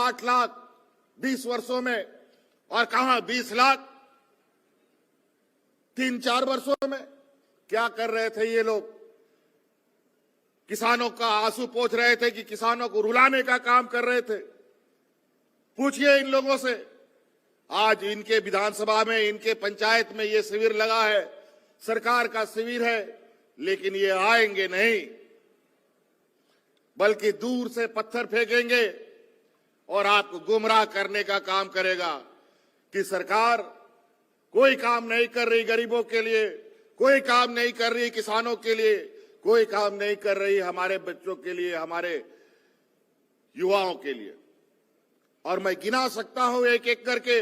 8 लाख 20 वर्षों में, और कहां 20 लाख 3-4 वर्षों में। क्या कर रहे थे ये लोग? किसानों का आंसू पोंछ रहे थे कि किसानों को रुलाने का काम कर रहे थे? पूछिए इन लोगों से। आज इनके विधानसभा में, इनके पंचायत में ये शिविर लगा है, सरकार का शिविर है, लेकिन ये आएंगे नहीं, बल्कि दूर से पत्थर फेंकेंगे और आपको गुमराह करने का काम करेगा कि सरकार कोई काम नहीं कर रही गरीबों के लिए, कोई काम नहीं कर रही किसानों के लिए, कोई काम नहीं कर रही हमारे बच्चों के लिए, हमारे युवाओं के लिए। और मैं गिना सकता हूं एक एक करके।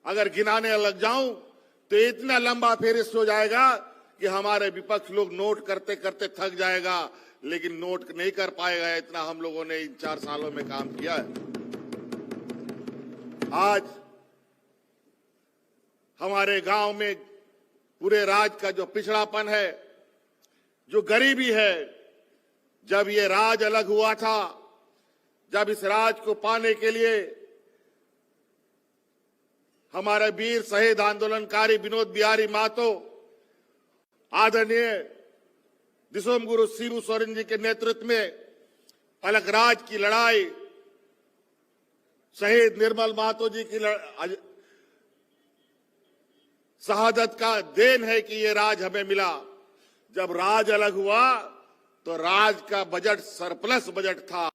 अगर गिनाने लग जाऊं तो इतना लंबा फेरिस्त हो जाएगा कि हमारे विपक्ष लोग नोट करते करते थक जाएगा, लेकिन नोट नहीं कर पाएगा। इतना हम लोगों ने इन 4 सालों में काम किया है। आज हमारे गांव में पूरे राज्य का जो पिछड़ापन है, जो गरीबी है, जब ये राज अलग हुआ था, जब इस राज को पाने के लिए हमारे वीर शहीद आंदोलनकारी विनोद बिहारी महतो, आदरणीय दिसोम गुरु शिबू सोरेन जी के नेतृत्व में अलगराज की लड़ाई, शहीद निर्मल महतो जी की शहादत का देन है कि ये राज हमें मिला। जब राज अलग हुआ तो राज का बजट सरप्लस बजट था,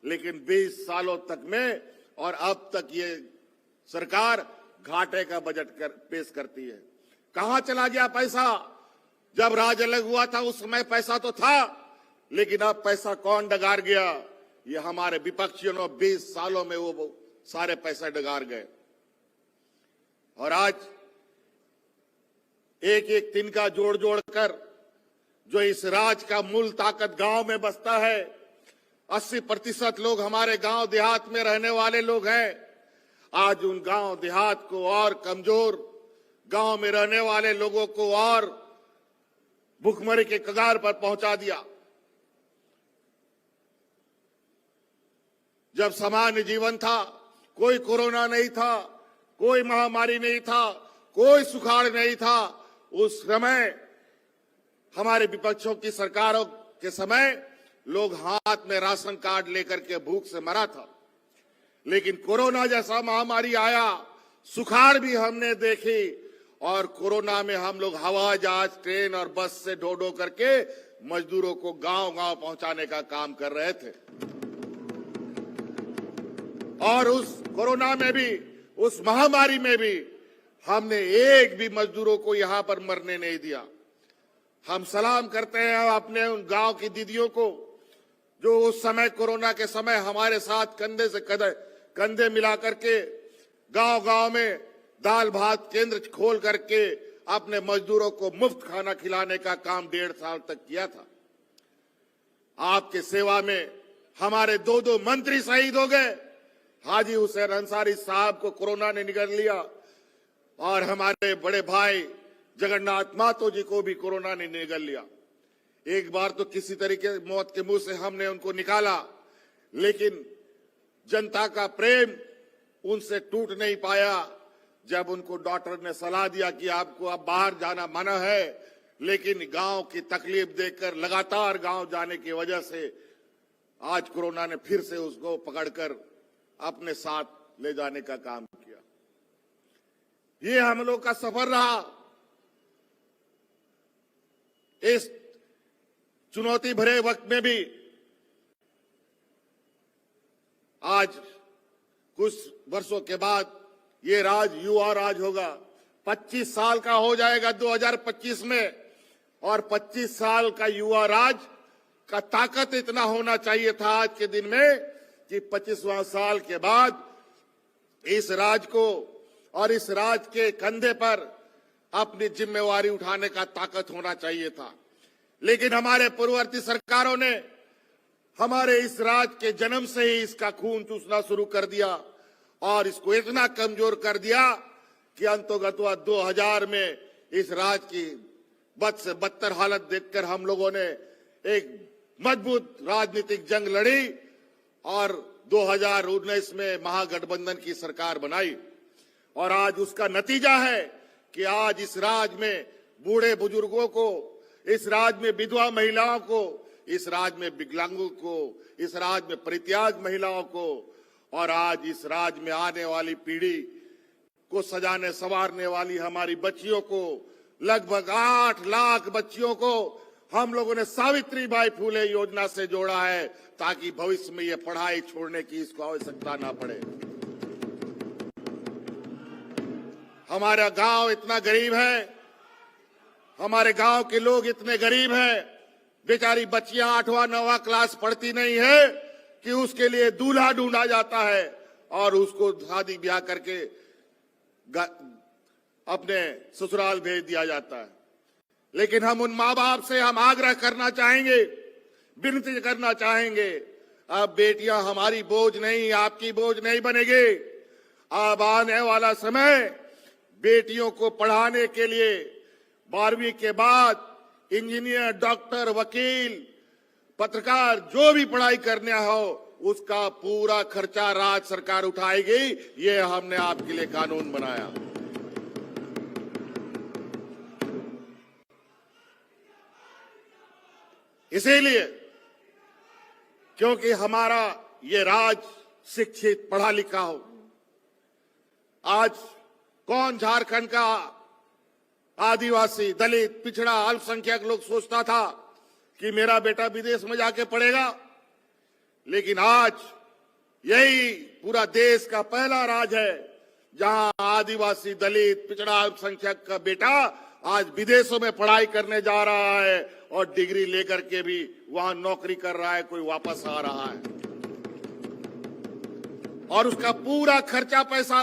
लेकिन 20 सालों तक में और अब तक ये सरकार घाटे का बजट पेश करती है। कहां चला गया पैसा? जब राज अलग हुआ था उस समय पैसा तो था, लेकिन अब पैसा कौन डगार गया? ये हमारे विपक्षियों ने 20 सालों में वो सारे पैसे डगार गए। और आज एक एक तिनका जोड़ जोड़ कर जो इस राज का मूल ताकत गांव में बसता है, 80% लोग हमारे गांव देहात में रहने वाले लोग हैं। आज उन गांव देहात को और कमजोर, गांव में रहने वाले लोगों को और भूखमरी के कगार पर पहुंचा दिया। जब सामान्य जीवन था, कोई कोरोना नहीं था, कोई महामारी नहीं था, कोई सुखाड़ नहीं था, उस समय हमारे विपक्षों की सरकारों के समय लोग हाथ में राशन कार्ड लेकर के भूख से मरा था। लेकिन कोरोना जैसा महामारी आया, सुखाड़ भी हमने देखी, और कोरोना में हम लोग हवा जहाज, ट्रेन और बस से ढो ढो करके मजदूरों को गांव गांव पहुंचाने का काम कर रहे थे। और उस कोरोना में भी, उस महामारी में भी हमने एक भी मजदूरों को यहां पर मरने नहीं दिया। हम सलाम करते हैं अपने उन गांव की दीदियों को जो उस समय कोरोना के समय हमारे साथ कंधे से कंधे मिला करके गांव गांव में दाल भात केंद्र खोल करके अपने मजदूरों को मुफ्त खाना खिलाने का काम 1.5 साल तक किया था। आपके सेवा में हमारे 2 मंत्री शहीद हो गए। हाजी हुसैन अंसारी साहब को कोरोना ने निगल लिया, और हमारे बड़े भाई जगन्नाथ महतो जी को भी कोरोना ने निगल लिया। एक बार तो किसी तरीके मौत के मुंह से हमने उनको निकाला, लेकिन जनता का प्रेम उनसे टूट नहीं पाया। जब उनको डॉक्टर ने सलाह दिया कि आपको अब बाहर जाना मना है, लेकिन गांव की तकलीफ देखकर लगातार गांव जाने की वजह से आज कोरोना ने फिर से उसको पकड़कर अपने साथ ले जाने का काम किया। ये हम लोग का सफर रहा। इस चुनौती भरे वक्त में भी आज कुछ वर्षों के बाद ये राज युवा राज होगा। 25 साल का हो जाएगा 2025 में, और 25 साल का युवा राज का ताकत इतना होना चाहिए था आज के दिन में कि 25वां साल के बाद इस राज को और इस राज के कंधे पर अपनी जिम्मेवारी उठाने का ताकत होना चाहिए था। लेकिन हमारे पूर्ववर्ती सरकारों ने हमारे इस राज के जन्म से ही इसका खून चूसना शुरू कर दिया और इसको इतना कमजोर कर दिया कि अंतोगत्वा 2000 में इस राज की बद से बदतर हालत देखकर हम लोगों ने एक मजबूत राजनीतिक जंग लड़ी और 2019 में महागठबंधन की सरकार बनाई और आज उसका नतीजा है कि आज इस राज्य में बूढ़े बुजुर्गों को, इस राज्य में विधवा महिलाओं को, इस राज्य में विकलांगों को, इस राज्य में परित्याग महिलाओं को और आज इस राज्य में आने वाली पीढ़ी को सजाने संवारने वाली हमारी बच्चियों को, लगभग 8 लाख बच्चियों को हम लोगों ने सावित्रीबाई फुले योजना से जोड़ा है ताकि भविष्य में ये पढ़ाई छोड़ने की इसको आवश्यकता ना पड़े। हमारा गांव इतना गरीब है, हमारे गांव के लोग इतने गरीब हैं, बेचारी बच्चियां 8वां 9वां क्लास पढ़ती नहीं है कि उसके लिए दूल्हा ढूंढा जाता है और उसको शादी ब्याह करके अपने ससुराल भेज दिया जाता है। लेकिन हम उन माँ बाप से हम आग्रह करना चाहेंगे, विनती करना चाहेंगे, अब बेटियां हमारी बोझ नहीं, आपकी बोझ नहीं बनेगी। अब आने वाला समय बेटियों को पढ़ाने के लिए 12वीं के बाद इंजीनियर, डॉक्टर, वकील, पत्रकार जो भी पढ़ाई करने हो उसका पूरा खर्चा राज्य सरकार उठाएगी। ये हमने आपके लिए कानून बनाया। इसीलिए क्योंकि हमारा ये राज्य शिक्षित पढ़ा लिखा हो। आज कौन झारखंड का आदिवासी, दलित, पिछड़ा, अल्पसंख्यक लोग सोचता था कि मेरा बेटा विदेश में जाके पढ़ेगा, लेकिन आज यही पूरा देश का पहला राज्य है जहां आदिवासी, दलित, पिछड़ा, अल्पसंख्यक का बेटा आज विदेशों में पढ़ाई करने जा रहा है और डिग्री लेकर के भी वहां नौकरी कर रहा है, कोई वापस आ रहा है और उसका पूरा खर्चा पैसा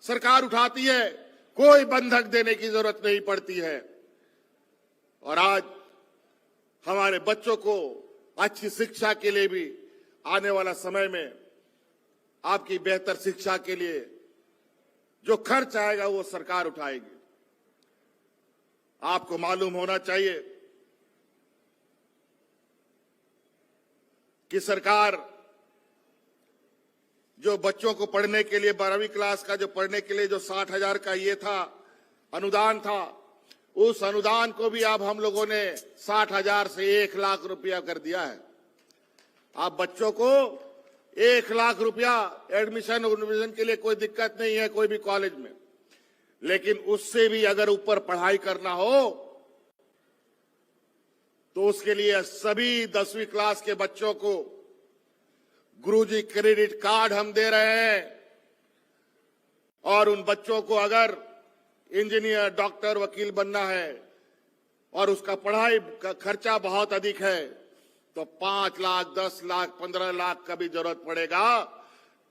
सरकार उठाती है, कोई बंधक देने की जरूरत नहीं पड़ती है। और आज हमारे बच्चों को अच्छी शिक्षा के लिए भी आने वाला समय में आपकी बेहतर शिक्षा के लिए जो खर्च आएगा वो सरकार उठाएगी। आपको मालूम होना चाहिए कि सरकार जो बच्चों को पढ़ने के लिए 12वीं क्लास का जो पढ़ने के लिए जो 60,000 का ये था अनुदान था, उस अनुदान को भी अब हम लोगों ने 60,000 से 1 लाख रुपया कर दिया है। आप बच्चों को 1 लाख रुपया एडमिशन के लिए कोई दिक्कत नहीं है कोई भी कॉलेज में, लेकिन उससे भी अगर ऊपर पढ़ाई करना हो तो उसके लिए सभी 10वीं क्लास के बच्चों को गुरुजी क्रेडिट कार्ड हम दे रहे हैं और उन बच्चों को अगर इंजीनियर, डॉक्टर, वकील बनना है और उसका पढ़ाई का खर्चा बहुत अधिक है तो 5 लाख, 10 लाख, 15 लाख का भी जरूरत पड़ेगा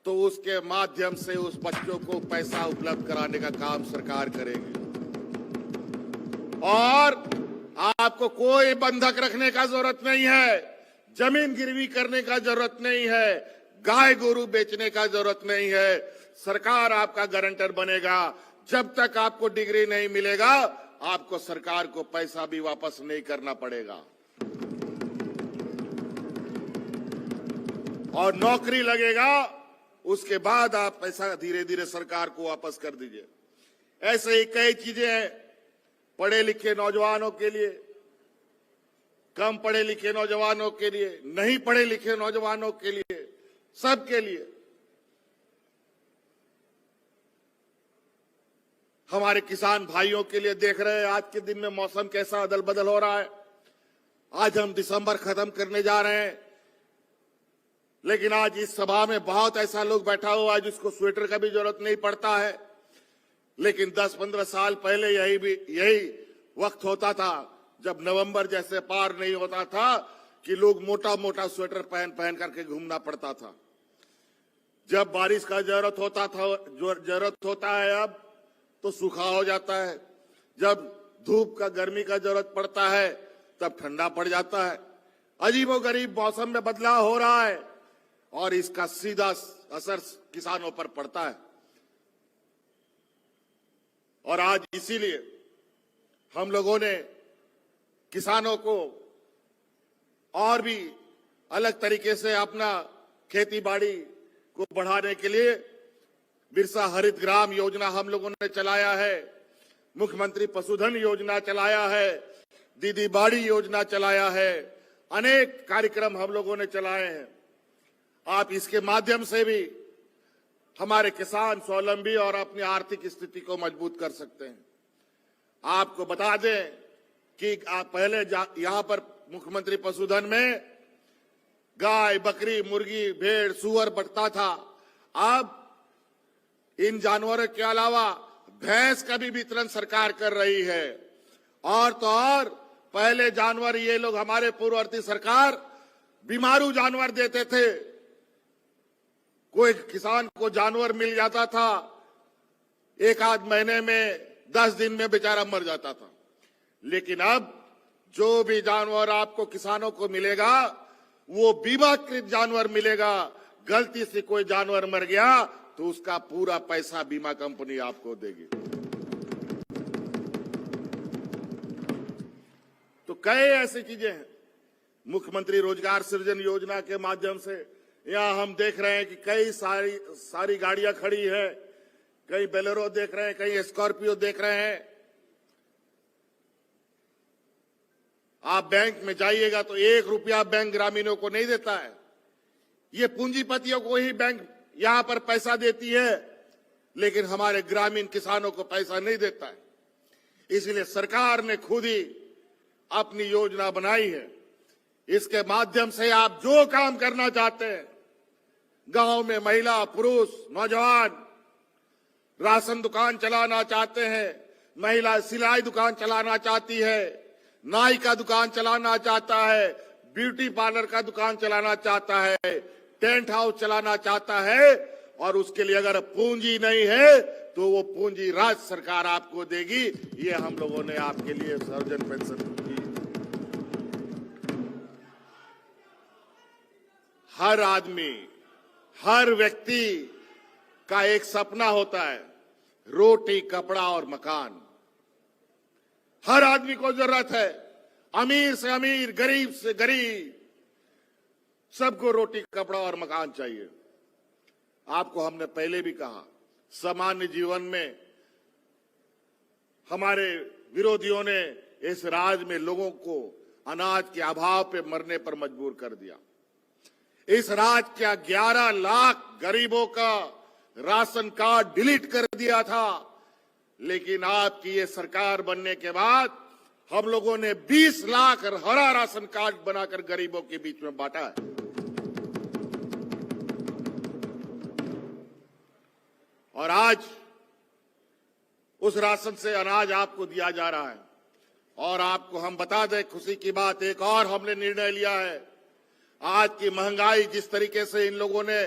तो उसके माध्यम से उस बच्चों को पैसा उपलब्ध कराने का काम सरकार करेगी। और आपको कोई बंधक रखने का जरूरत नहीं है, जमीन गिरवी करने का जरूरत नहीं है, गाय गोरू बेचने का जरूरत नहीं है। सरकार आपका गारंटर बनेगा। जब तक आपको डिग्री नहीं मिलेगा आपको सरकार को पैसा भी वापस नहीं करना पड़ेगा और नौकरी लगेगा उसके बाद आप पैसा धीरे धीरे सरकार को वापस कर दीजिए। ऐसे ही कई चीजें हैं पढ़े लिखे नौजवानों के लिए, कम पढ़े लिखे नौजवानों के लिए, नहीं पढ़े लिखे नौजवानों के लिए, सबके लिए। हमारे किसान भाइयों के लिए देख रहे हैं आज के दिन में मौसम कैसा अदल बदल हो रहा है। आज हम दिसंबर खत्म करने जा रहे हैं, लेकिन आज इस सभा में बहुत ऐसा लोग बैठा हुआ है जिसको स्वेटर का भी जरूरत नहीं पड़ता है, लेकिन 10-15 साल पहले यही वक्त होता था जब नवंबर जैसे पार नहीं होता था कि लोग मोटा मोटा स्वेटर पहन करके घूमना पड़ता था। जब बारिश का जरूरत होता है अब तो सूखा हो जाता है, जब धूप का गर्मी का जरूरत पड़ता है तब ठंडा पड़ जाता है। अजीबोगरीब मौसम में बदलाव हो रहा है और इसका सीधा असर किसानों पर पड़ता है। और आज इसीलिए हम लोगों ने किसानों को और भी अलग तरीके से अपना खेती बाड़ी को बढ़ाने के लिए बिरसा हरित ग्राम योजना हम लोगों ने चलाया है, मुख्यमंत्री पशुधन योजना चलाया है, दीदी बाड़ी योजना चलाया है, अनेक कार्यक्रम हम लोगों ने चलाए हैं। आप इसके माध्यम से भी हमारे किसान स्वावलंबी और अपनी आर्थिक स्थिति को मजबूत कर सकते हैं। आपको बता दें कि पहले यहां पर मुख्यमंत्री पशुधन में गाय, बकरी, मुर्गी, भेड़, सूअर बटता था। अब इन जानवरों के अलावा भैंस का भी वितरण सरकार कर रही है। और तो और पहले जानवर ये लोग हमारे पूर्ववर्ती सरकार बीमारू जानवर देते थे। कोई किसान को जानवर मिल जाता था, एक आध महीने में 10 दिन में बेचारा मर जाता था। लेकिन अब जो भी जानवर आपको किसानों को मिलेगा वो बीमाकृत जानवर मिलेगा। गलती से कोई जानवर मर गया तो उसका पूरा पैसा बीमा कंपनी आपको देगी। तो कई ऐसी चीजें हैं। मुख्यमंत्री रोजगार सृजन योजना के माध्यम से यहां हम देख रहे हैं कि कई सारी गाड़ियां खड़ी है, कई बोलेरो देख रहे हैं, कई स्कॉर्पियो देख रहे हैं। आप बैंक में जाइएगा तो 1 रुपया बैंक ग्रामीणों को नहीं देता है। ये पूंजीपतियों को ही बैंक यहां पर पैसा देती है, लेकिन हमारे ग्रामीण किसानों को पैसा नहीं देता है। इसलिए सरकार ने खुद ही अपनी योजना बनाई है। इसके माध्यम से आप जो काम करना चाहते हैं, गांव में महिला, पुरुष, नौजवान राशन दुकान चलाना चाहते हैं, महिला सिलाई दुकान चलाना चाहती है, नाई का दुकान चलाना चाहता है, ब्यूटी पार्लर का दुकान चलाना चाहता है, टेंट हाउस चलाना चाहता है, और उसके लिए अगर पूंजी नहीं है तो वो पूंजी राज्य सरकार आपको देगी। ये हम लोगों ने आपके लिए सर्वजन पेंशन की। हर आदमी, हर व्यक्ति का एक सपना होता है, रोटी, कपड़ा और मकान। हर आदमी को जरूरत है, अमीर से अमीर, गरीब से गरीब, सबको रोटी, कपड़ा और मकान चाहिए। आपको हमने पहले भी कहा, सामान्य जीवन में हमारे विरोधियों ने इस राज्य में लोगों को अनाज के अभाव पे मरने पर मजबूर कर दिया। इस राज्य के 11 लाख गरीबों का राशन कार्ड डिलीट कर दिया था। लेकिन आपकी ये सरकार बनने के बाद हम लोगों ने 20 लाख हरा राशन कार्ड बनाकर गरीबों के बीच में बांटा है। और आज उस राशन से अनाज आपको दिया जा रहा है। और आपको हम बता दें, खुशी की बात, एक और हमने निर्णय लिया है। आज की महंगाई जिस तरीके से इन लोगों ने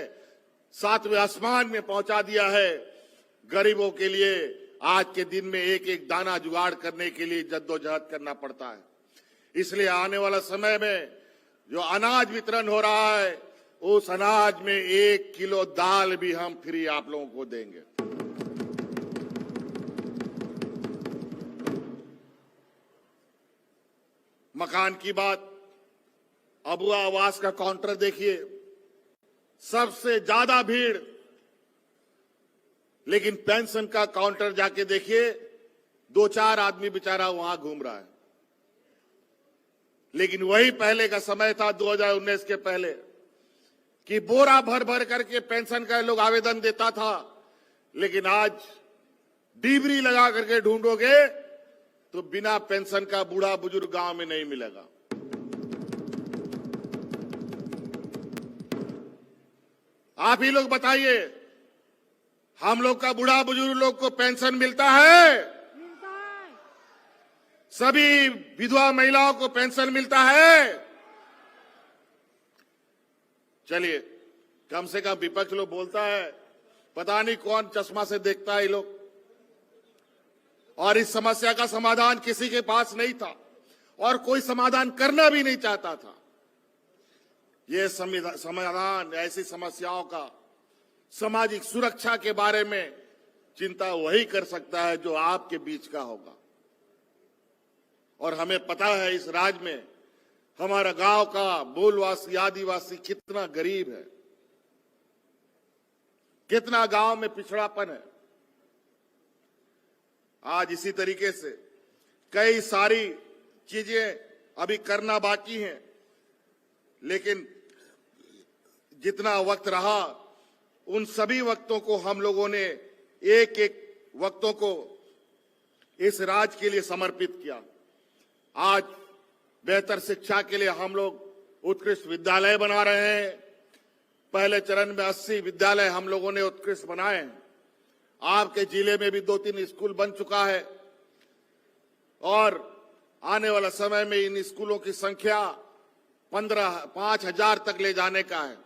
7वें आसमान में पहुंचा दिया है, गरीबों के लिए आज के दिन में एक एक दाना जुगाड़ करने के लिए जद्दोजहद करना पड़ता है। इसलिए आने वाला समय में जो अनाज वितरण हो रहा है, उस अनाज में 1 किलो दाल भी हम फ्री आप लोगों को देंगे। मकान की बात, अबुआ आवास का काउंटर देखिए, सबसे ज्यादा भीड़। लेकिन पेंशन का काउंटर जाके देखिए, 2-4 आदमी बेचारा वहां घूम रहा है। लेकिन वही पहले का समय था, 2019 के पहले, कि बोरा भर भर करके पेंशन का लोग आवेदन देता था। लेकिन आज डिबरी लगा करके ढूंढोगे तो बिना पेंशन का बूढ़ा बुजुर्ग गांव में नहीं मिलेगा। आप ही लोग बताइए, हम लोग का बूढ़ा बुजुर्ग लोग को पेंशन मिलता है? सभी विधवा महिलाओं को पेंशन मिलता है? चलिए, कम से कम विपक्ष लोग बोलता है, पता नहीं कौन चश्मा से देखता है ये लोग। और इस समस्या का समाधान किसी के पास नहीं था और कोई समाधान करना भी नहीं चाहता था। ये समाधान ऐसी समस्याओं का, सामाजिक सुरक्षा के बारे में चिंता वही कर सकता है जो आपके बीच का होगा। और हमें पता है इस राज्य में हमारा गांव का मूलवासी, आदिवासी कितना गरीब है। कितना गांव में पिछड़ापन है। आज इसी तरीके से कई सारी चीजें अभी करना बाकी हैं, लेकिन जितना वक्त रहा उन सभी वक्तों को हम लोगों ने एक एक वक्तों को इस राज्य के लिए समर्पित किया। आज बेहतर शिक्षा के लिए हम लोग उत्कृष्ट विद्यालय बना रहे हैं। पहले चरण में 80 विद्यालय हम लोगों ने उत्कृष्ट बनाए हैं। आपके जिले में भी 2-3 स्कूल बन चुका है और आने वाला समय में इन स्कूलों की संख्या 5,000 तक ले जाने का है,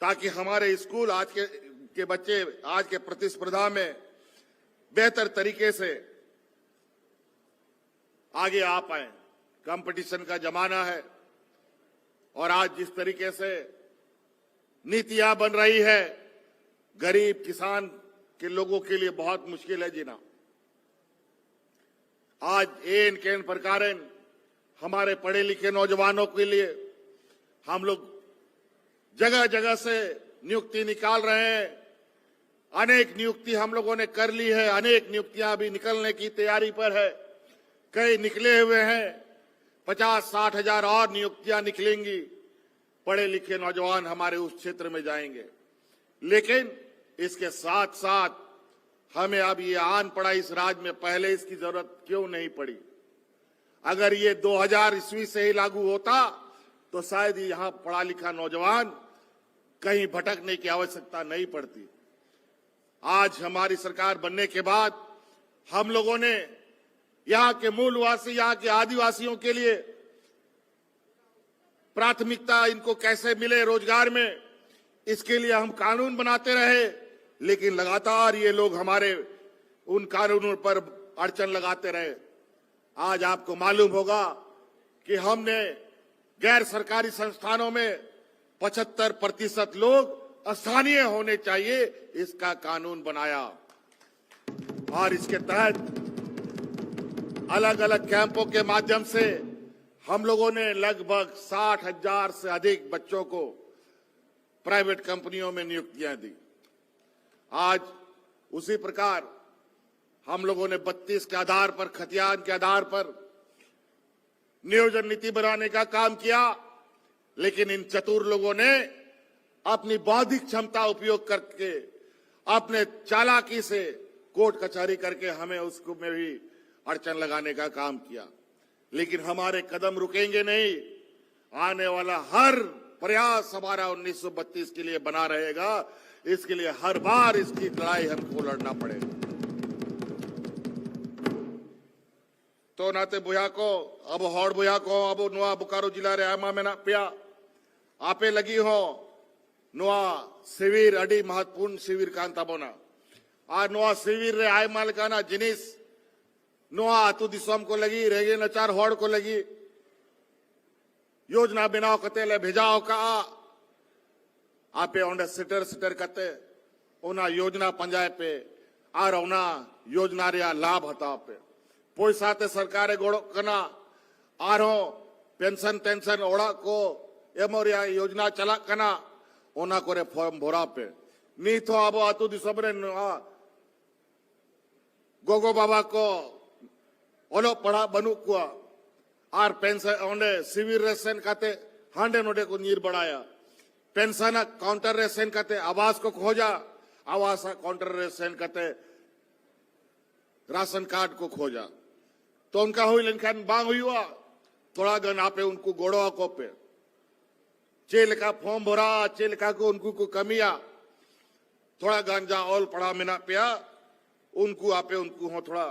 ताकि हमारे स्कूल आज के बच्चे आज के प्रतिस्पर्धा में बेहतर तरीके से आगे आ पाए। कंपटीशन का जमाना है और आज जिस तरीके से नीतियां बन रही है, गरीब किसान के लोगों के लिए बहुत मुश्किल है जीना। आज एन केन प्रकारन हमारे पढ़े लिखे नौजवानों के लिए हम लोग जगह जगह से नियुक्ति निकाल रहे हैं। अनेक नियुक्ति हम लोगों ने कर ली है, अनेक नियुक्तियां अभी निकलने की तैयारी पर है। कई निकले हुए हैं, 50-60 हजार और नियुक्तियां निकलेंगी। पढ़े लिखे नौजवान हमारे उस क्षेत्र में जाएंगे। लेकिन इसके साथ साथ हमें अब ये आन पड़ा इस राज्य में, पहले इसकी जरूरत क्यों नहीं पड़ी? अगर ये 2000 ईस्वी से ही लागू होता तो शायद यहां पढ़ा लिखा नौजवान कहीं भटकने की आवश्यकता नहीं पड़ती। आज हमारी सरकार बनने के बाद हम लोगों ने यहां के मूलवासी, यहां के आदिवासियों के लिए प्राथमिकता इनको कैसे मिले रोजगार में, इसके लिए हम कानून बनाते रहे। लेकिन लगातार ये लोग हमारे उन कानूनों पर अड़चन लगाते रहे। आज आपको मालूम होगा कि हमने गैर सरकारी संस्थानों में 75% लोग स्थानीय होने चाहिए, इसका कानून बनाया और इसके तहत अलग अलग कैंपों के माध्यम से हम लोगों ने लगभग 60,000 से अधिक बच्चों को प्राइवेट कंपनियों में नियुक्तियां दी। आज उसी प्रकार हम लोगों ने 32 के आधार पर, खतियान के आधार पर नियोजन नीति बनाने का काम किया। लेकिन इन चतुर लोगों ने अपनी बौद्धिक क्षमता उपयोग करके, अपने चालाकी से कोर्ट कचहरी करके हमें उसको में भी अड़चन लगाने का काम किया। लेकिन हमारे कदम रुकेंगे नहीं। आने वाला हर प्रयास हमारा 1932 के लिए बना रहेगा। इसके लिए हर बार इसकी लड़ाई हमको लड़ना पड़ेगा। तो नाते बुया को अब हौड़ बुया को अब नुआ बोकारो जिला रे आयमा में ना पिया आपे लगी हो नुआ शिविर अड़ी महत्वपूर्ण शिविर कान ताबोना आ नुआ शिविर रे आयमा लगाना जिनिस नुआ अतु दिसोम को लगी रेगे नचार हौड़ को लगी योजना बनाओ कते ले भेजाओ का आपे ओंडे सिटर कते ओना योजना पंजाय पे आर ओना योजना रे लाभ हता पे पैसा ते सरकारे गोड़ो कना आरो पेंशन ओड़ा को एमोरिया योजना चला कना ओना कोरे फॉर्म भरा पे नी तो अब अतु दिसोम रे गोगो बाबा को ओलो पढ़ा बनू कुआ आर पेंशन ओंडे सिविल रे सेन काते हांडे नोडे को नीर बढ़ाया पेंशन काउंटर रे सेन काते आवास को खोजा आवास काउंटर रे सेन काते राशन कार्ड को खोजा तो उनका हुई लेकिन बांग हुआ थोड़ा गन आपे उनको गोड़ो को पे चेल का फॉर्म भरा चेल का को उनको को कमिया थोड़ा गांजा ऑल पड़ा मिना पिया उनको आपे उनको हो थोड़ा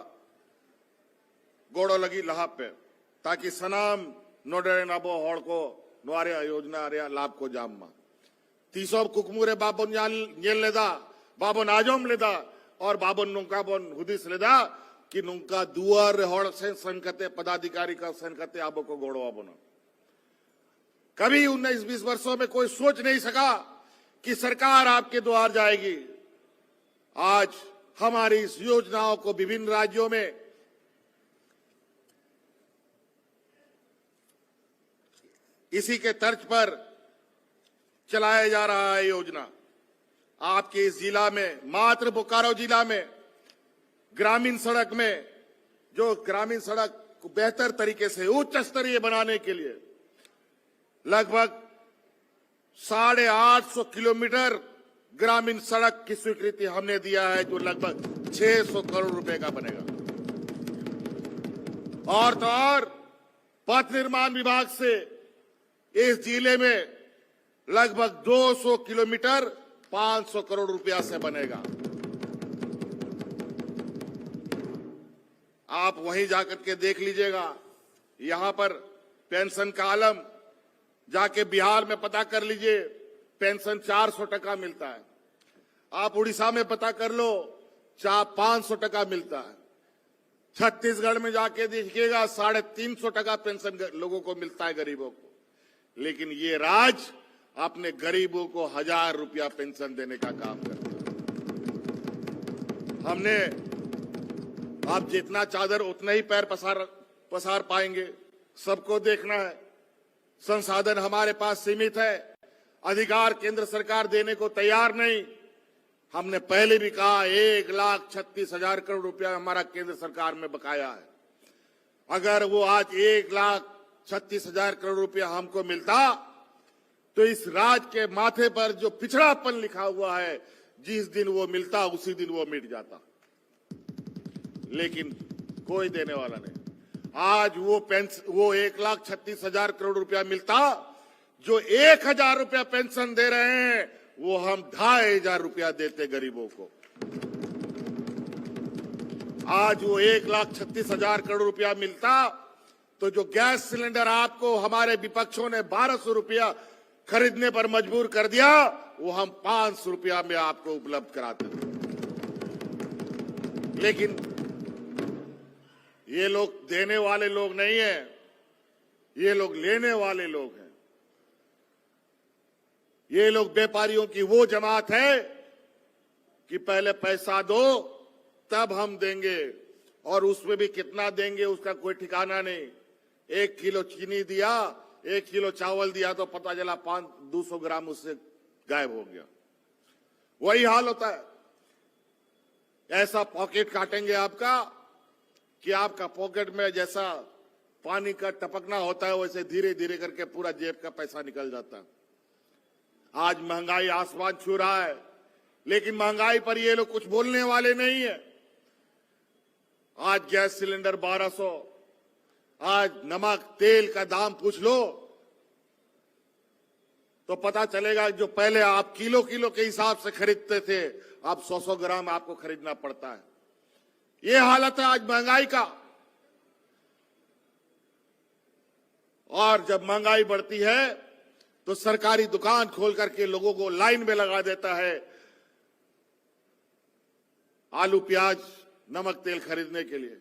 गोड़ो लगी लहा पे ताकि सनाम नोडरे नाबो हड़ को नुआरे योजना रे लाभ को जाम मा तीसो कुकमुरे बाबन जेल लेदा बाबन आजम लेदा और बाबन नुका बन हुदिस लेदा कि नुका दुआर हड़ से संकते पदाधिकारी का संकते आबो को गोड़ो आबोना कभी 19-20 वर्षों में कोई सोच नहीं सका कि सरकार आपके द्वार जाएगी। आज हमारी इस योजनाओं को विभिन्न राज्यों में इसी के तर्ज पर चलाया जा रहा है योजना। आपके इस जिला में, मात्र बोकारो जिला में ग्रामीण सड़क में, जो ग्रामीण सड़क को बेहतर तरीके से उच्च स्तरीय बनाने के लिए लगभग 850 किलोमीटर ग्रामीण सड़क की स्वीकृति हमने दिया है, जो लगभग 600 करोड़ रुपए का बनेगा। और तो और पथ निर्माण विभाग से इस जिले में लगभग 200 किलोमीटर 500 करोड़ रुपया से बनेगा। आप वहीं जाकर के देख लीजिएगा, यहां पर पेंशन का आलम जाके बिहार में पता कर लीजिए, पेंशन 400 टका मिलता है। आप उड़ीसा में पता कर लो, 500 टका मिलता है। छत्तीसगढ़ में जाके देखिएगा 350 टका पेंशन लोगों को मिलता है, गरीबों को। लेकिन ये राज्य अपने गरीबों को 1000 रुपया पेंशन देने का काम करता है। हमने आप जितना चादर उतना ही पैर पसार पाएंगे, सबको देखना है। संसाधन हमारे पास सीमित है, अधिकार केंद्र सरकार देने को तैयार नहीं। हमने पहले भी कहा 1,36,000 करोड़ रुपया हमारा केंद्र सरकार में बकाया है। अगर वो आज 1,36,000 करोड़ रुपया हमको मिलता तो इस राज्य के माथे पर जो पिछड़ापन लिखा हुआ है, जिस दिन वो मिलता उसी दिन वो मिट जाता। लेकिन कोई देने वाला नहीं। आज वो 1,36,000 करोड़ रुपया मिलता, जो 1,000 रुपया पेंशन दे रहे हैं वो हम 2,500 रुपया देते गरीबों को। आज वो 1,36,000 करोड़ रुपया मिलता तो जो गैस सिलेंडर आपको हमारे विपक्षों ने 1,200 रुपया खरीदने पर मजबूर कर दिया, वो हम 500 रुपया में आपको उपलब्ध कराते थे। लेकिन ये लोग देने वाले लोग नहीं है, ये लोग लेने वाले लोग हैं। ये लोग व्यापारियों की वो जमात है कि पहले पैसा दो तब हम देंगे, और उसमें भी कितना देंगे उसका कोई ठिकाना नहीं। 1 किलो चीनी दिया, 1 किलो चावल दिया तो पता चला 200 ग्राम उससे गायब हो गया। वही हाल होता है। ऐसा पॉकेट काटेंगे आपका कि आपका पॉकेट में जैसा पानी का टपकना होता है, वैसे धीरे धीरे करके पूरा जेब का पैसा निकल जाता है। आज महंगाई आसमान छू रहा है, लेकिन महंगाई पर ये लोग कुछ बोलने वाले नहीं है। आज गैस सिलेंडर 1,200, आज नमक तेल का दाम पूछ लो तो पता चलेगा, जो पहले आप किलो किलो के हिसाब से खरीदते थे, अब 100-100 ग्राम आपको खरीदना पड़ता है। ये हालत है आज महंगाई का। और जब महंगाई बढ़ती है तो सरकारी दुकान खोल करके लोगों को लाइन में लगा देता है आलू प्याज नमक तेल खरीदने के लिए।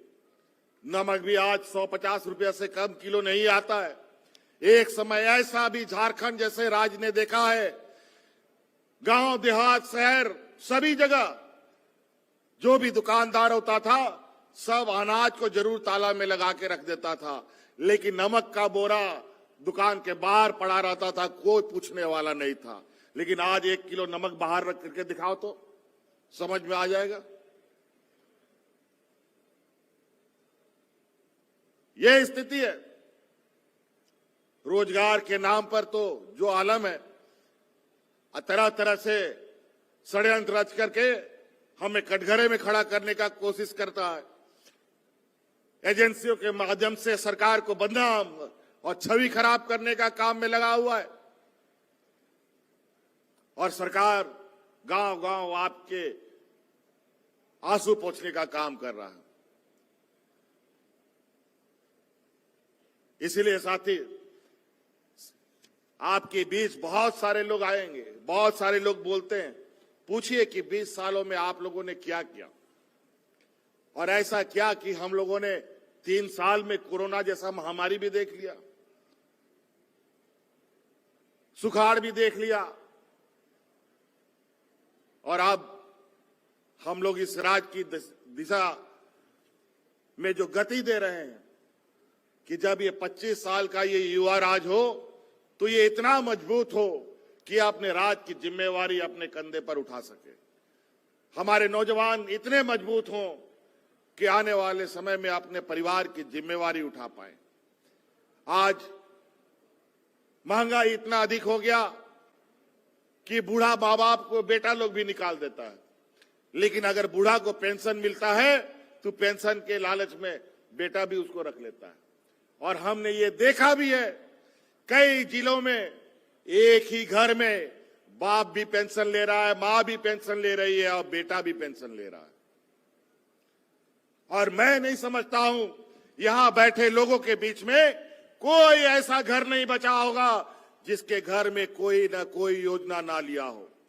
नमक भी आज 150 रुपया से कम किलो नहीं आता है। एक समय ऐसा भी झारखंड जैसे राज्य ने देखा है, गांव देहात शहर सभी जगह जो भी दुकानदार होता था सब अनाज को जरूर ताला में लगा के रख देता था, लेकिन नमक का बोरा दुकान के बाहर पड़ा रहता था, कोई पूछने वाला नहीं था। लेकिन आज 1 किलो नमक बाहर रख करके दिखाओ तो समझ में आ जाएगा। यह स्थिति है। रोजगार के नाम पर तो जो आलम है, तरह तरह से षड्यंत्र रच करके हमें कटघरे में खड़ा करने का कोशिश करता है। एजेंसियों के माध्यम से सरकार को बदनाम और छवि खराब करने का काम में लगा हुआ है। और सरकार गांव गांव आपके आंसू पोंछने का काम कर रहा है। इसीलिए साथी, आपके बीच बहुत सारे लोग आएंगे, बहुत सारे लोग बोलते हैं, पूछिए कि 20 सालों में आप लोगों ने क्या किया, और ऐसा क्या कि हम लोगों ने 3 साल में कोरोना जैसा महामारी भी देख लिया, सुखाड़ भी देख लिया, और अब हम लोग इस राज्य की दिशा में जो गति दे रहे हैं कि जब ये 25 साल का ये युवा राज हो तो ये इतना मजबूत हो कि अपने राज्य की जिम्मेवारी अपने कंधे पर उठा सके। हमारे नौजवान इतने मजबूत हों कि आने वाले समय में अपने परिवार की जिम्मेवारी उठा पाए। आज महंगाई इतना अधिक हो गया कि बूढ़ा माँ बाप को बेटा लोग भी निकाल देता है, लेकिन अगर बूढ़ा को पेंशन मिलता है तो पेंशन के लालच में बेटा भी उसको रख लेता है। और हमने ये देखा भी है, कई जिलों में एक ही घर में बाप भी पेंशन ले रहा है, मां भी पेंशन ले रही है और बेटा भी पेंशन ले रहा है। और मैं नहीं समझता हूं यहां बैठे लोगों के बीच में कोई ऐसा घर नहीं बचा होगा जिसके घर में कोई ना कोई योजना ना लिया हो।